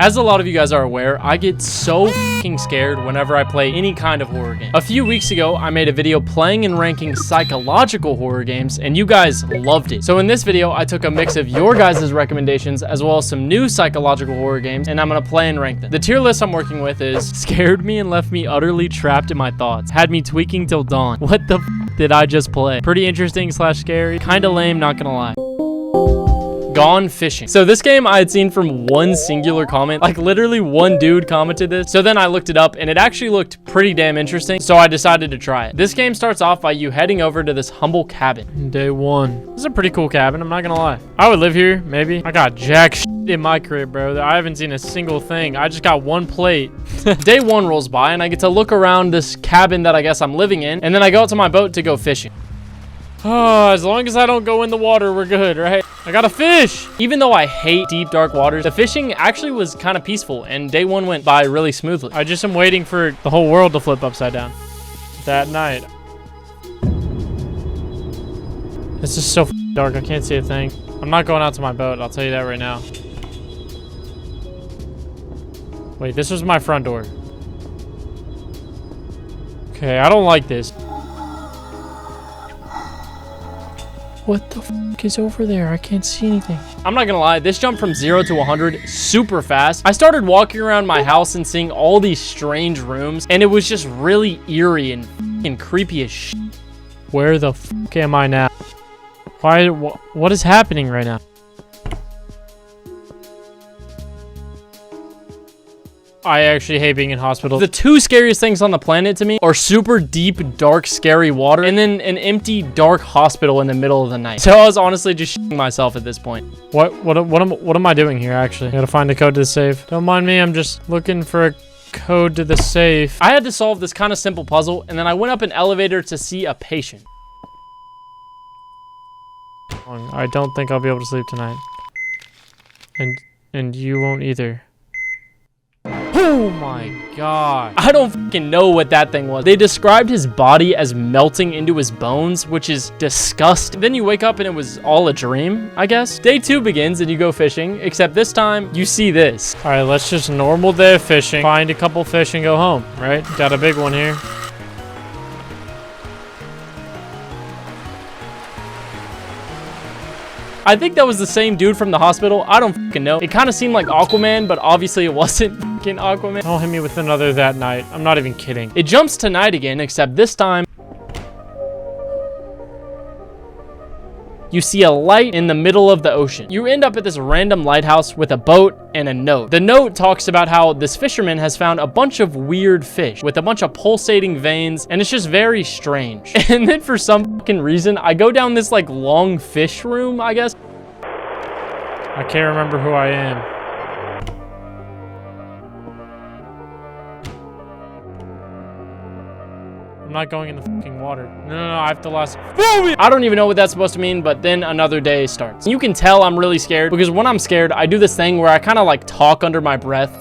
As a lot of you guys are aware, I get so fucking scared whenever I play any kind of horror game. A few weeks ago, I made a video playing and ranking psychological horror games, and you guys loved it. So in this video, I took a mix of your guys' recommendations as well as some new psychological horror games, and I'm gonna play and rank them. The tier list I'm working with is scared me and left me utterly trapped in my thoughts, had me tweaking till dawn. What the f did I just play? Pretty interesting / scary, kinda lame, not gonna lie. Gone fishing. So this game I had seen from one singular comment, like literally one dude commented this. So then I looked it up and it actually looked pretty damn interesting. So I decided to try it. This game starts off by you heading over to this humble cabin. Day one. This is a pretty cool cabin, I'm not gonna lie. I would live here, maybe. I got jack shit in my crib, bro. I haven't seen a single thing. I just got one plate. Day one rolls by and I get to look around this cabin that I guess I'm living in. And then I go out to my boat to go fishing. Oh, as long as I don't go in the water, we're good, right? I got a fish. Even though I hate deep, dark waters, the fishing actually was kind of peaceful, and day one went by really smoothly. I just am waiting for the whole world to flip upside down that night. This is so dark, I can't see a thing. I'm not going out to my boat, I'll tell you that right now. Wait, this was my front door. Okay, I don't like this. What the f is over there? I can't see anything. I'm not gonna lie, this jumped from 0 to 100 super fast. I started walking around my house and seeing all these strange rooms, and it was just really eerie and f***ing creepy as shit. Where the f am I now? What is happening right now? I actually hate being in hospital. The two scariest things on the planet to me are super deep, dark, scary water and then an empty, dark hospital in the middle of the night. So I was honestly just shitting myself at this point. What am I doing here, actually? I gotta find the code to the safe. Don't mind me, I'm just looking for a code to the safe. I had to solve this kind of simple puzzle, and then I went up an elevator to see a patient. I don't think I'll be able to sleep tonight. And you won't either. Oh my god. I don't fucking know what that thing was. They described his body as melting into his bones, which is disgusting. Then you wake up and it was all a dream, I guess. Day two begins and you go fishing, except this time you see this. All right, let's just normal day of fishing. Find a couple fish and go home, right? Got a big one here. I think that was the same dude from the hospital. I don't fucking know. It kind of seemed like Aquaman, but obviously it wasn't fucking Aquaman. Don't hit me with another that night. I'm not even kidding. It jumps to night again, except this time you see a light in the middle of the ocean. You end up at this random lighthouse with a boat and a note. The note talks about how this fisherman has found a bunch of weird fish with a bunch of pulsating veins, and it's just very strange. And then for some fucking reason, I go down this like long fish room, I guess. I can't remember who I am. I'm not going in the fucking water. No, I have to last. I don't even know what that's supposed to mean, but then another day starts. You can tell I'm really scared because when I'm scared, I do this thing where I kind of like talk under my breath.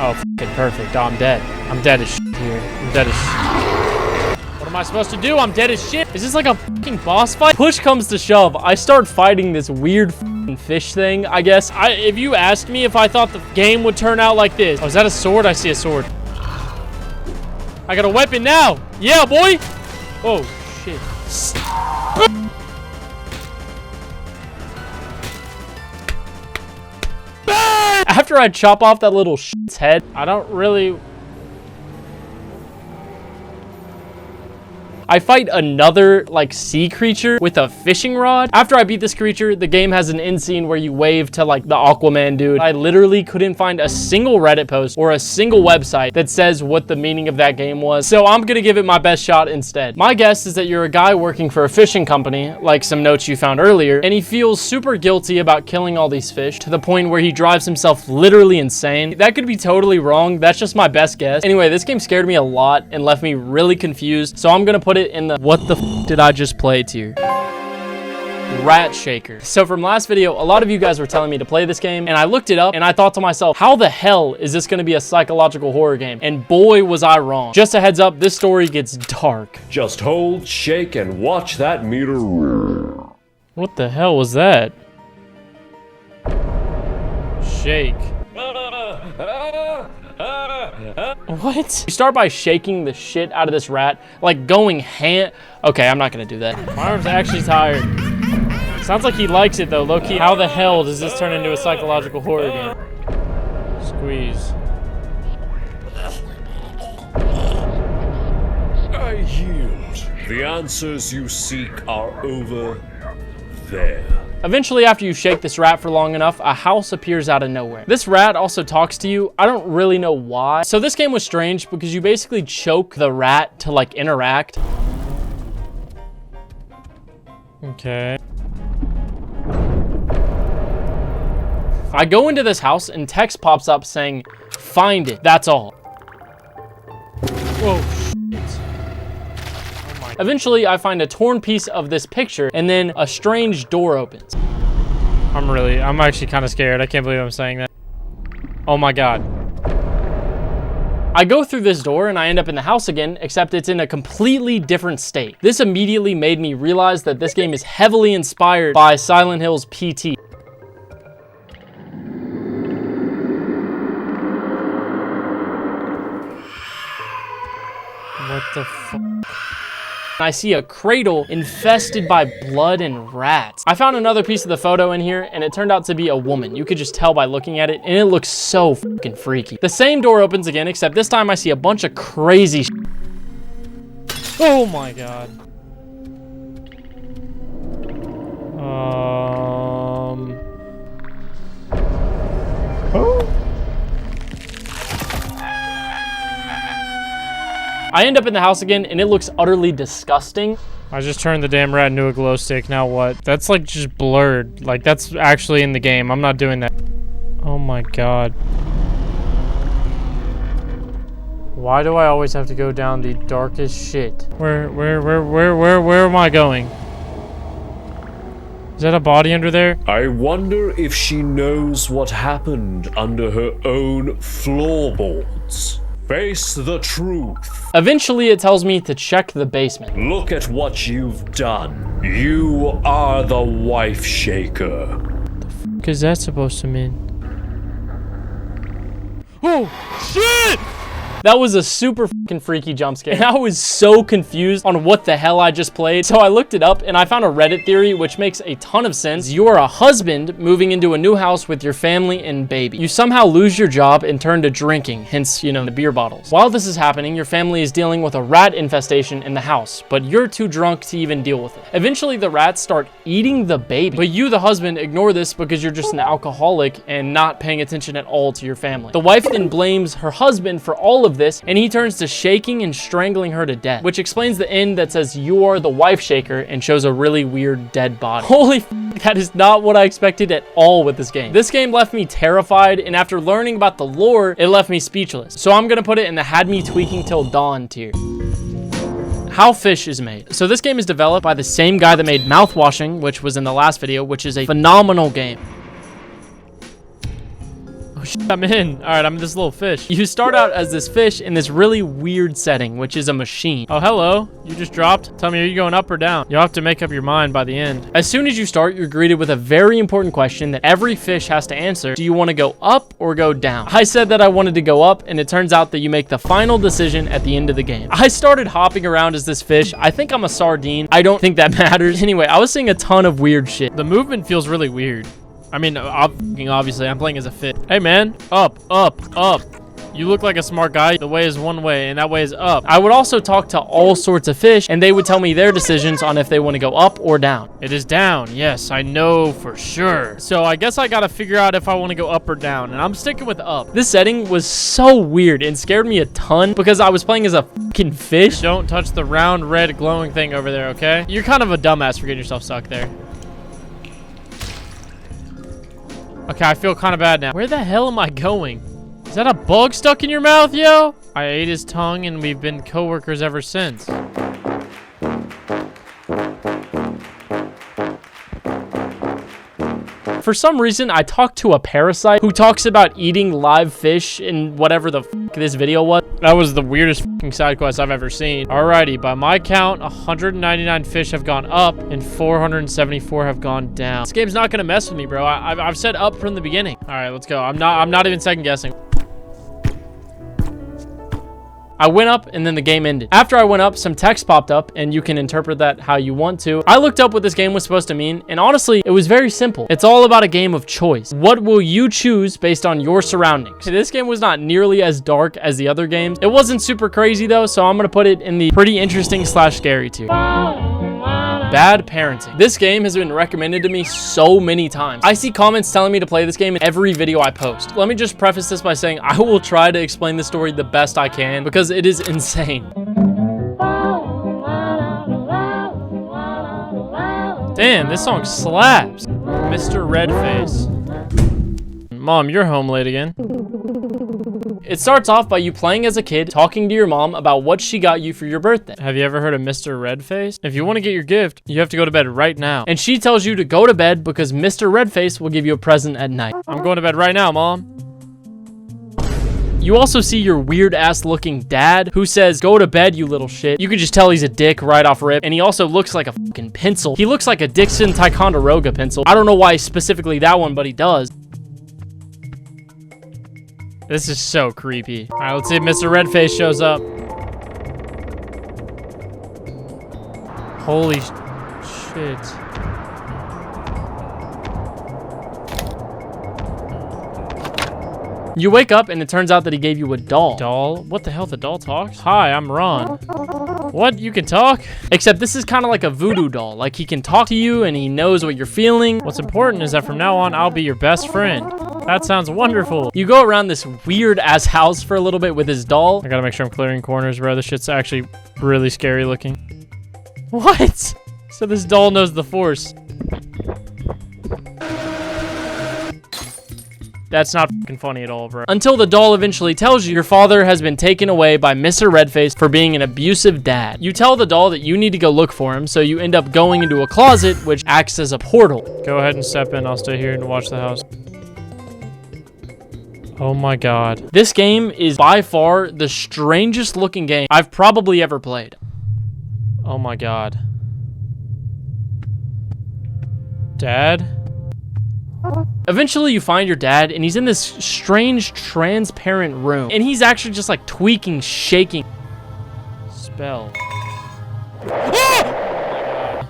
Oh, fucking perfect. Oh, I'm dead. I'm dead as shit here. I'm dead as shit. What am I supposed to do? I'm dead as shit. Is this like a fucking boss fight? Push comes to shove. I start fighting this weird fish thing, I guess. If you asked me if I thought the game would turn out like this. Oh, is that a sword? I see a sword. I got a weapon now. Yeah, boy. Oh, shit. After I chop off that little shit's head, I don't really... I fight another like sea creature with a fishing rod. After I beat this creature, the game has an end scene where you wave to like the Aquaman dude. I literally couldn't find a single Reddit post or a single website that says what the meaning of that game was. So I'm gonna give it my best shot instead. My guess is that you're a guy working for a fishing company, like some notes you found earlier, and he feels super guilty about killing all these fish to the point where he drives himself literally insane. That could be totally wrong. That's just my best guess. Anyway, this game scared me a lot and left me really confused. So I'm gonna put it in the what the f did I just play tier. Rat Shaker. So from last video, a lot of you guys were telling me to play this game, and I looked it up and I thought to myself, how the hell is this gonna be a psychological horror game? And boy, was I wrong. Just a heads up, this story gets dark. Just hold, shake, and watch that meter roar. What the hell was that? shake. What? You start by shaking the shit out of this rat, like going ham. Okay, I'm not gonna do that. My arm's actually tired. Sounds like he likes it though, low-key. How the hell does this turn into a psychological horror game? Squeeze. I yield. The answers you seek are over there. Eventually, after you shake this rat for long enough, a house appears out of nowhere. This rat also talks to you. I don't really know why. So this game was strange because you basically choke the rat to like interact. Okay. I go into this house and text pops up saying, "Find it." That's all. Whoa, shit. Oh my. Eventually, I find a torn piece of this picture and then a strange door opens. I'm actually kind of scared. I can't believe I'm saying that. Oh my God. I go through this door and I end up in the house again, except it's in a completely different state. This immediately made me realize that this game is heavily inspired by Silent Hill's PT. What the fuck? I see a cradle infested by blood and rats. I found another piece of the photo in here and it turned out to be a woman. You could just tell by looking at it and it looks so fucking freaky. The same door opens again, except this time I see a bunch of crazy shit. Oh my God. I end up in the house again, and it looks utterly disgusting. I just turned the damn rat into a glow stick. Now what? That's like just blurred. Like that's actually in the game. I'm not doing that. Oh my God. Why do I always have to go down the darkest shit? Where am I going? Is that a body under there? I wonder if she knows what happened under her own floorboards. Face the truth. Eventually, it tells me to check the basement. Look at what you've done. You are the wife shaker. The fuck is that supposed to mean? Oh, shit! That was a super fucking freaky jump scare. And I was so confused on what the hell I just played. So I looked it up and I found a Reddit theory which makes a ton of sense. You are a husband moving into a new house with your family and baby. You somehow lose your job and turn to drinking, hence, you know, the beer bottles. While this is happening, your family is dealing with a rat infestation in the house, but you're too drunk to even deal with it. Eventually, the rats start eating the baby. But you, the husband, ignore this because you're just an alcoholic and not paying attention at all to your family. The wife then blames her husband for all of this, and he turns to shaking and strangling her to death, which explains the end that says you are the wife shaker and shows a really weird dead body. Holy f, that is not what I expected at all with this game. This game left me terrified, and after learning about the lore, it left me speechless. So I'm gonna put it in the had me tweaking till dawn tier. How fish is made. So this game is developed by the same guy that made Mouthwashing, which was in the last video, which is a phenomenal game. Oh shit, I'm in. All right, I'm this little fish. You start out as this fish in this really weird setting, which is a machine. Oh, hello. You just dropped. Tell me, are you going up or down? You'll have to make up your mind by the end. As soon as you start, you're greeted with a very important question that every fish has to answer. Do you want to go up or go down? I said that I wanted to go up, and it turns out that you make the final decision at the end of the game. I started hopping around as this fish. I think I'm a sardine. I don't think that matters. Anyway, I was seeing a ton of weird shit. The movement feels really weird. I mean, obviously, I'm playing as a fish. Hey, man. Up, up, up. You look like a smart guy. The way is one way, and that way is up. I would also talk to all sorts of fish, and they would tell me their decisions on if they want to go up or down. It is down. Yes, I know for sure. So I guess I got to figure out if I want to go up or down, and I'm sticking with up. This setting was so weird and scared me a ton because I was playing as a fucking fish. Don't touch the round, red, glowing thing over there, okay? You're kind of a dumbass for getting yourself stuck there. Okay, I feel kind of bad now. Where the hell am I going? Is that a bug stuck in your mouth, yo? I ate his tongue and we've been coworkers ever since. For For some reason, I talked to a parasite who talks about eating live fish in whatever the f this video was. That was the weirdest f***ing side quest I've ever seen. Alrighty, by my count, 199 fish have gone up and 474 have gone down. This game's not gonna mess with me, bro. I've said up from the beginning. All right, let's go. I'm not even second guessing. I went up and then the game ended. After I went up, some text popped up and you can interpret that how you want to. I looked up what this game was supposed to mean, and honestly, it was very simple. It's all about a game of choice. What will you choose based on your surroundings? This game was not nearly as dark as the other games. It wasn't super crazy though, so I'm gonna put it in the pretty interesting / scary tier. Bad parenting. This game has been recommended to me so many times. I see comments telling me to play this game in every video I post. Let me just preface this by saying I will try to explain the story the best I can because it is insane. Damn, this song slaps. Mr. Redface. Mom, you're home late again. It starts off by you playing as a kid, talking to your mom about what she got you for your birthday. Have you ever heard of Mr. Redface? If you want to get your gift, you have to go to bed right now. And she tells you to go to bed because Mr. Redface will give you a present at night. I'm going to bed right now, Mom. You also see your weird ass looking dad who says, go to bed, you little shit. You can just tell he's a dick right off rip. And he also looks like a fucking pencil. He looks like a Dixon Ticonderoga pencil. I don't know why specifically that one, but he does. This is so creepy. All right, let's see if Mr. Redface shows up. Holy shit. You wake up and it turns out that he gave you a doll. Doll? What the hell? The doll talks? Hi, I'm Ron. What? You can talk? Except this is kind of like a voodoo doll. Like he can talk to you and he knows what you're feeling. What's important is that from now on, I'll be your best friend. That sounds wonderful. You go around this weird ass house for a little bit with his doll. I gotta make sure I'm clearing corners, bro. This shit's actually really scary looking. What? So this doll knows the Force. That's not fucking funny at all, bro. Until the doll eventually tells you your father has been taken away by Mr. Redface for being an abusive dad. You tell the doll that you need to go look for him, so you end up going into a closet, which acts as a portal. Go ahead and step in. I'll stay here and watch the house. Oh my god. This game is by far the strangest looking game I've probably ever played. Oh my god. Dad? Eventually you find your dad and he's in this strange transparent room and he's actually just like tweaking, shaking. Spell. Oh my god.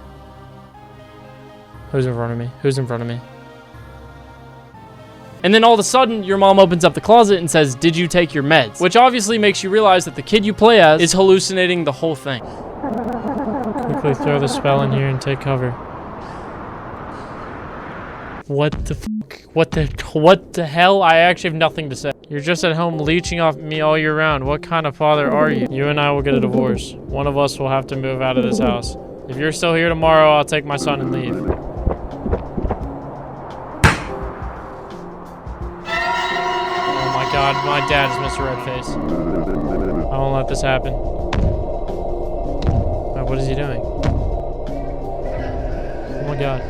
Who's in front of me? Who's in front of me? And then all of a sudden, your mom opens up the closet and says, did you take your meds? Which obviously makes you realize that the kid you play as is hallucinating the whole thing. Quickly throw the spell in here and take cover. What the fuck? What the hell? I actually have nothing to say. You're just at home leeching off me all year round. What kind of father are you? You and I will get a divorce. One of us will have to move out of this house. If you're still here tomorrow, I'll take my son and leave. God, my dad is Mr. Redface. I won't let this happen. Wait, what is he doing? Oh my god.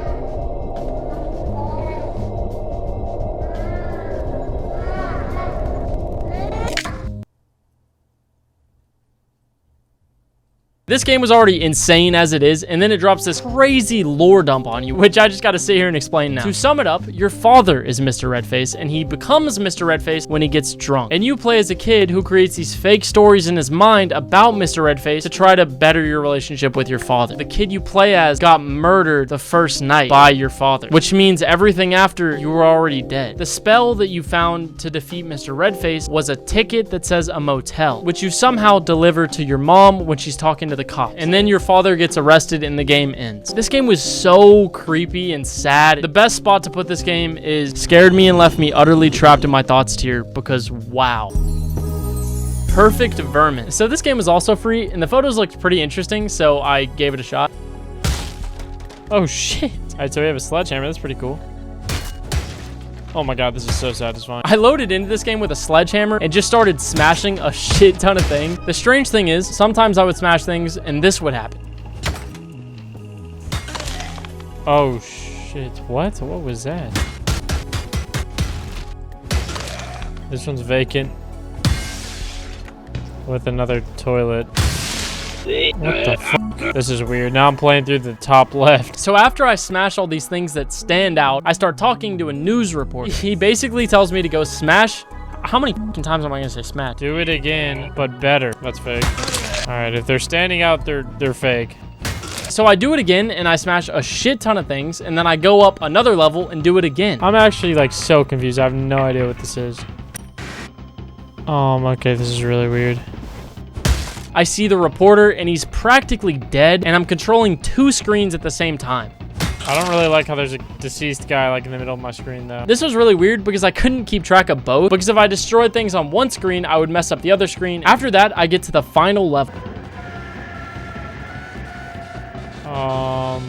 This game was already insane as it is, and then it drops this crazy lore dump on you, which I just gotta sit here and explain now. To sum it up, your father is Mr. Redface, and he becomes Mr. Redface when he gets drunk. And you play as a kid who creates these fake stories in his mind about Mr. Redface to try to better your relationship with your father. The kid you play as got murdered the first night by your father, which means everything after you were already dead. The spell that you found to defeat Mr. Redface was a ticket that says a motel, which you somehow deliver to your mom when she's talking to the cops. And then your father gets arrested and the game ends. This game was so creepy and sad. The best spot to put this game is scared me and left me utterly trapped in my thoughts tier because wow. Perfect Vermin. So this game was also free and the photos looked pretty interesting, so I gave it a shot. Oh shit. All right, so we have a sledgehammer. That's pretty cool. Oh my god, this is so satisfying. I loaded into this game with a sledgehammer and just started smashing a shit ton of things. The strange thing is, sometimes I would smash things and this would happen. Oh shit, what? What was that? This one's vacant. With another toilet. What the fuck? This is weird. Now I'm playing through the top left. So after I smash all these things that stand out, I start talking to a news reporter. He basically tells me to go smash. How many fucking times am I gonna say smash? Do it again, but better. That's fake. All right, if they're standing out, they're fake. So I do it again, and I smash a shit ton of things, and then I go up another level and do it again. I'm actually like so confused. I have no idea what this is. Okay, this is really weird. I see the reporter, and he's practically dead, and I'm controlling 2 screens at the same time. I don't really like how there's a deceased guy like in the middle of my screen though. This was really weird because I couldn't keep track of both, because if I destroyed things on one screen, I would mess up the other screen. After that, I get to the final level. Are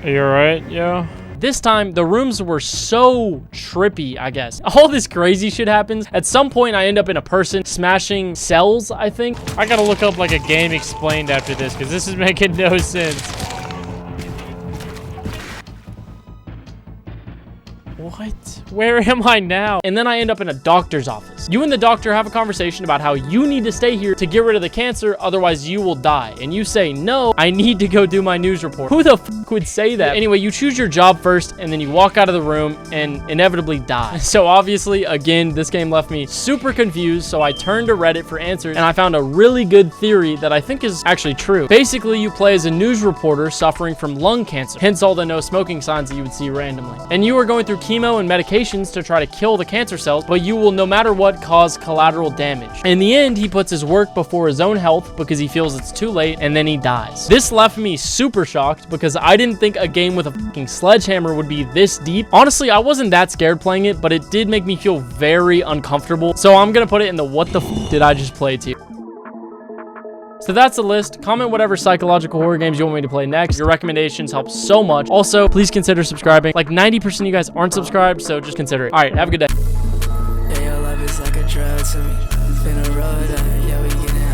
you alright, yo? This time, the rooms were so trippy, I guess. All this crazy shit happens. At some point, I end up in a person smashing cells, I think. I gotta look up like a game explained after this, because this is making no sense. What? Where am I now? And then I end up in a doctor's office. You and the doctor have a conversation about how you need to stay here to get rid of the cancer, otherwise you will die. And you say, no, I need to go do my news report. Who the fuck would say that? Anyway, you choose your job first, and then you walk out of the room and inevitably die. So obviously, again, this game left me super confused, so I turned to Reddit for answers, and I found a really good theory that I think is actually true. Basically, you play as a news reporter suffering from lung cancer, hence all the no smoking signs that you would see randomly. And you are going through chemo and medications to try to kill the cancer cells, but you will no matter what cause collateral damage. In the end, he puts his work before his own health because he feels it's too late, and then he dies. This left me super shocked because I didn't think a game with a fucking sledgehammer would be this deep. Honestly, I wasn't that scared playing it, but it did make me feel very uncomfortable. So I'm gonna put it in the what the f did I just play tier. So that's the list. Comment whatever psychological horror games you want me to play next. Your recommendations help so much. Also, please consider subscribing. Like 90% of you guys aren't subscribed, so just consider it. All right, have a good day. Yeah, your love is like a drug to me. Been a road, yeah, we getting